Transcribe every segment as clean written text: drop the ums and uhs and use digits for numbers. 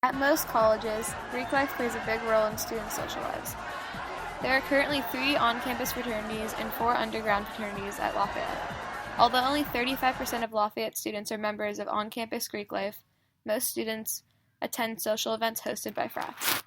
At most colleges, Greek life plays a big role in students' social lives. There are currently 3 on-campus fraternities and 4 underground fraternities at Lafayette. Although only 35% of Lafayette students are members of on-campus Greek life, most students attend social events hosted by frats.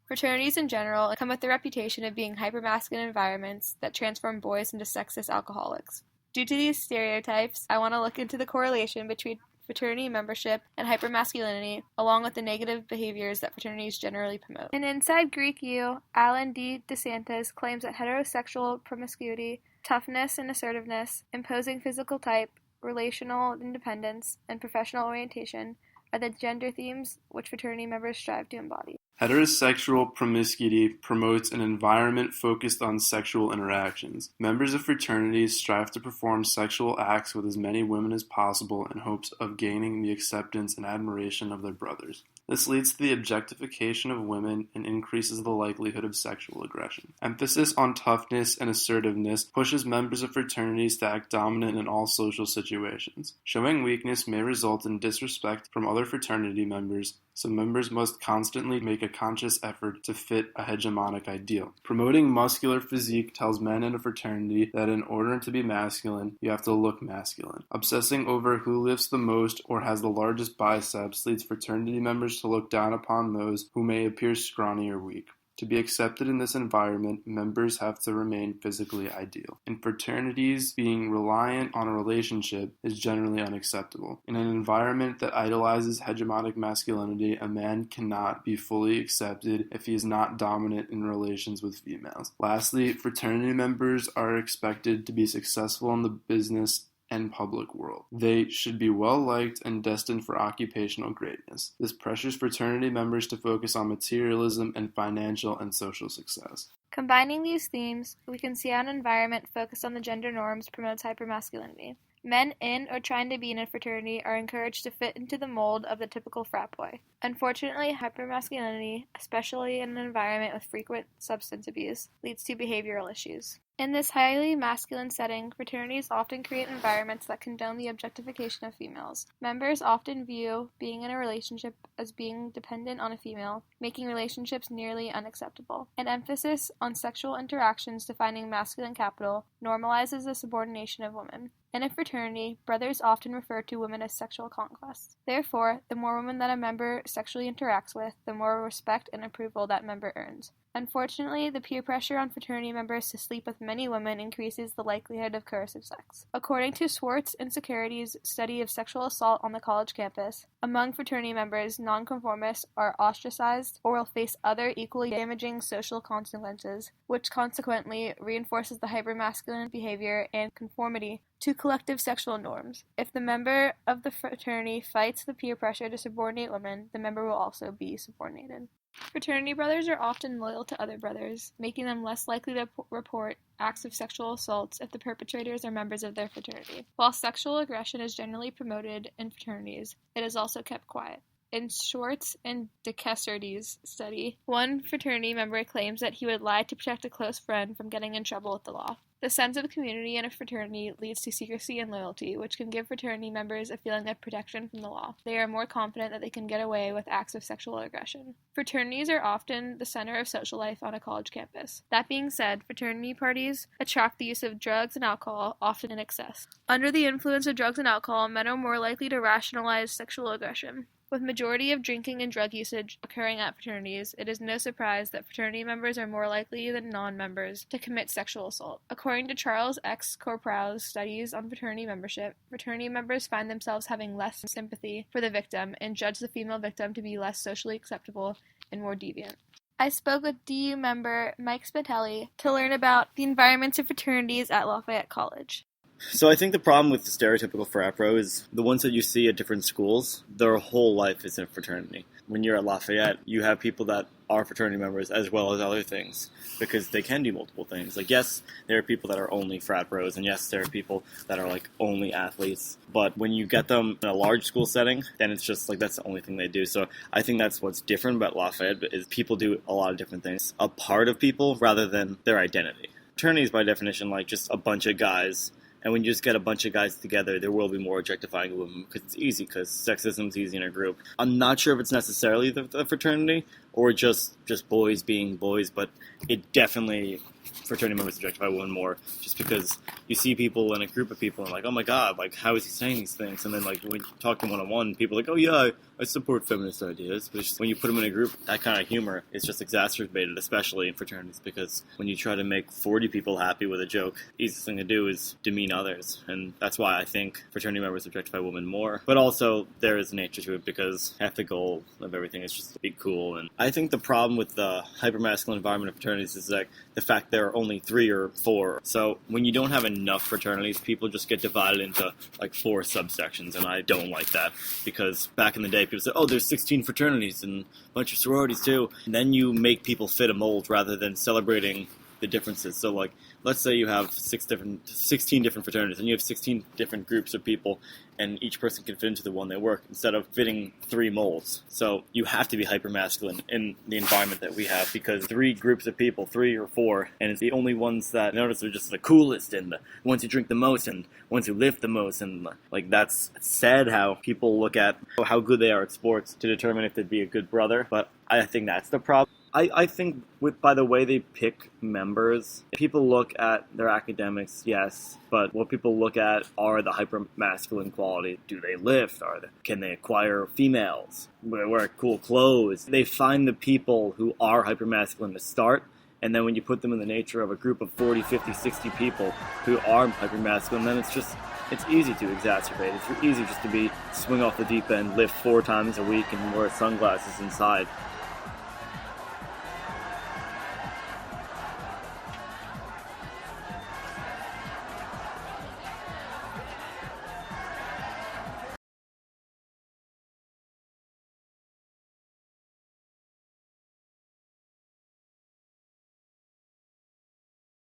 Fraternities in general come with the reputation of being hypermasculine environments that transform boys into sexist alcoholics. Due to these stereotypes, I want to look into the correlation between fraternity membership and hypermasculinity, along with the negative behaviors that fraternities generally promote. In Inside Greek U, Alan D. DeSantis claims that heterosexual promiscuity, toughness and assertiveness, imposing physical type, relational independence, and professional orientation are the gender themes which fraternity members strive to embody. Heterosexual promiscuity promotes an environment focused on sexual interactions. Members of fraternities strive to perform sexual acts with as many women as possible in hopes of gaining the acceptance and admiration of their brothers. This leads to the objectification of women and increases the likelihood of sexual aggression. Emphasis on toughness and assertiveness pushes members of fraternities to act dominant in all social situations. Showing weakness may result in disrespect from other fraternity members, so members must constantly make a conscious effort to fit a hegemonic ideal. Promoting muscular physique tells men in a fraternity that in order to be masculine, you have to look masculine. Obsessing over who lifts the most or has the largest biceps leads fraternity members to look down upon those who may appear scrawny or weak. To be accepted in this environment, members have to remain physically ideal. In fraternities, being reliant on a relationship is generally unacceptable. In an environment that idolizes hegemonic masculinity, a man cannot be fully accepted if he is not dominant in relations with females. Lastly, fraternity members are expected to be successful in the business and public world. They should be well liked and destined for occupational greatness. This pressures fraternity members to focus on materialism and financial and social success. Combining these themes, we can see how an environment focused on the gender norms promotes hypermasculinity. Men in or trying to be in a fraternity are encouraged to fit into the mold of the typical frat boy. Unfortunately, hypermasculinity, especially in an environment with frequent substance abuse, leads to behavioral issues. In this highly masculine setting, fraternities often create environments that condone the objectification of females. Members often view being in a relationship as being dependent on a female, making relationships nearly unacceptable. An emphasis on sexual interactions defining masculine capital normalizes the subordination of women. In a fraternity, brothers often refer to women as sexual conquests. Therefore, the more women that a member sexually interacts with, the more respect and approval that member earns. Unfortunately, the peer pressure on fraternity members to sleep with many women increases the likelihood of coercive sex. According to Swartz and Security's study of sexual assault on the college campus, among fraternity members, nonconformists are ostracized or will face other equally damaging social consequences, which consequently reinforces the hypermasculine behavior and conformity to collective sexual norms. If the member of the fraternity fights the peer pressure to subordinate women, the member will also be subordinated. Fraternity brothers are often loyal to other brothers, making them less likely to report acts of sexual assaults if the perpetrators are members of their fraternity. While sexual aggression is generally promoted in fraternities, it is also kept quiet. In Swartz and DeCesardes' study, one fraternity member claims that he would lie to protect a close friend from getting in trouble with the law. The sense of community in a fraternity leads to secrecy and loyalty, which can give fraternity members a feeling of protection from the law. They are more confident that they can get away with acts of sexual aggression. Fraternities are often the center of social life on a college campus. That being said, fraternity parties attract the use of drugs and alcohol, often in excess. Under the influence of drugs and alcohol, men are more likely to rationalize sexual aggression. With majority of drinking and drug usage occurring at fraternities, it is no surprise that fraternity members are more likely than non-members to commit sexual assault. According to Charles X. Corprow's studies on fraternity membership, fraternity members find themselves having less sympathy for the victim and judge the female victim to be less socially acceptable and more deviant. I spoke with DU member Mike Spitelli to learn about the environments of fraternities at Lafayette College. So I think the problem with the stereotypical frat bro is the ones that you see at different schools, their whole life is in a fraternity. When you're at Lafayette, you have people that are fraternity members as well as other things because they can do multiple things. Like, yes, there are people that are only frat bros, and yes, there are people that are, like, only athletes. But when you get them in a large school setting, then it's just, like, that's the only thing they do. So I think that's what's different about Lafayette is people do a lot of different things. A part of people rather than their identity. Fraternity is by definition, like, just a bunch of guys. And when you just get a bunch of guys together, there will be more objectifying of women because it's easy, because sexism is easy in a group. I'm not sure if it's necessarily the fraternity or just boys being boys, but it definitely, fraternity members objectify women more, just because you see people in a group of people and like, oh my god, like, how is he saying these things? And then like when you talk to them one-on-one, people are like, oh yeah, I support feminist ideas. But just when you put them in a group, that kind of humor is just exacerbated, especially in fraternities, because when you try to make 40 people happy with a joke, the easiest thing to do is demean others. And that's why I think fraternity members objectify women more. But also, there is nature to it, because half the goal of everything is just to be cool. And I think the problem with the hyper-masculine environment of fraternities is like the fact there are only 3 or 4. So when you don't have enough fraternities, people just get divided into like 4 subsections, and I don't like that, because back in the day, people said, oh, there's 16 fraternities and a bunch of sororities too. And then you make people fit a mold rather than celebrating the differences. So like, let's say you have 16 different fraternities, and you have 16 different groups of people, and each person can fit into the one they work, instead of fitting 3 molds. So you have to be hyper-masculine in the environment that we have, because 3 groups of people, 3 or 4, and it's the only ones that notice are just the coolest, and the ones who drink the most, and ones who lift the most, and like, that's sad how people look at how good they are at sports to determine if they'd be a good brother, but I think that's the problem. I think by the way they pick members, people look at their academics, yes, but what people look at are the hyper-masculine quality. Do they lift? Can they acquire females? Wear cool clothes? They find the people who are hyper-masculine to start, and then when you put them in the nature of a group of 40, 50, 60 people who are hyper-masculine, then it's easy to exacerbate. It's easy just to swing off the deep end, lift 4 times a week, and wear sunglasses inside.